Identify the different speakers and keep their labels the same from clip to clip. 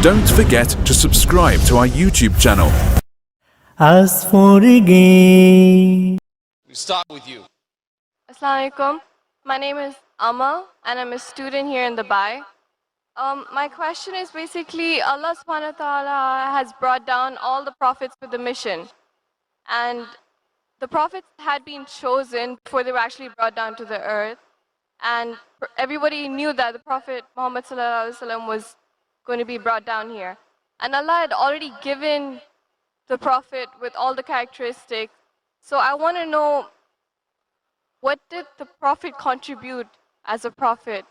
Speaker 1: Don't forget to subscribe to our YouTube channel.
Speaker 2: As for again.
Speaker 3: We start with you.
Speaker 4: Assalamu alaikum. My name is Amma and I'm a student here in Dubai. My question is basically Allah subhanahu wa ta'ala has brought down all the prophets with the mission. And the prophets had been chosen before they were actually brought down to the earth. And everybody knew that the Prophet Muhammad sallallahu alaihi wasallam was going to be brought down here. And Allah had already given the Prophet with all the characteristics. So I want to know, what did the Prophet contribute as a prophet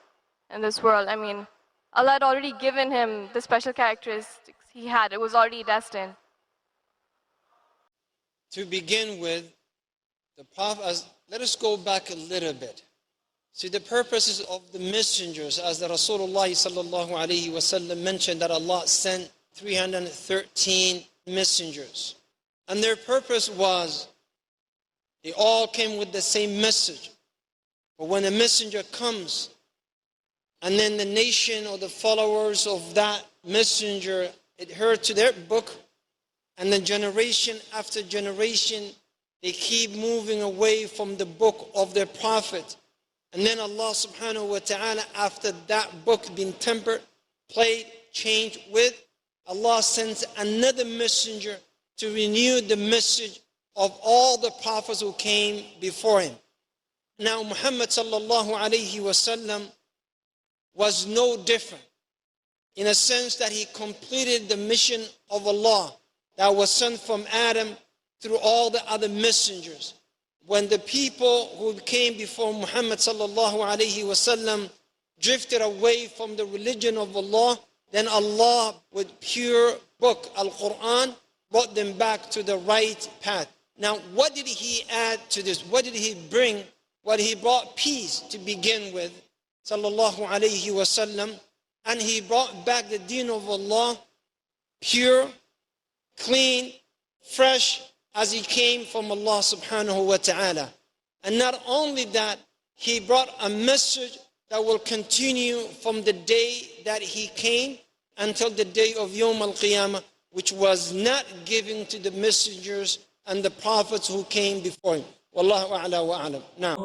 Speaker 4: in this world? I mean, Allah had already given him the special characteristics he had. It was already destined.
Speaker 5: To begin with, the Prophet, let us go back a little bit. See, the purposes of the messengers, as the Rasulullah sallallahu alaihi wasallam mentioned, that Allah sent 313 messengers. And their purpose was, they all came with the same message. But when a messenger comes, and then the nation or the followers of that messenger adhere to their book, and then generation after generation, they keep moving away from the book of their prophet. And then Allah subhanahu wa ta'ala, after that book being tempered, played, changed with, Allah sends another messenger to renew the message of all the prophets who came before him. Now Muhammad sallallahu alayhi wasallam was no different, in a sense that he completed the mission of Allah that was sent from Adam through all the other messengers. When the people who came before Muhammad sallallahu alayhi wasallam drifted away from the religion of Allah, then Allah, with pure book, Al-Quran, brought them back to the right path. Now, what did he add to this? What did he bring? Well, he brought peace to begin with, sallallahu alayhi wasallam, and he brought back the deen of Allah, pure, clean, fresh, as he came from Allah subhanahu wa ta'ala. And not only that, he brought a message that will continue from the day that he came until the day of Yawm al-Qiyamah, which was not given to the messengers and the prophets who came before him. Wallahu a'la wa a'lam. Now.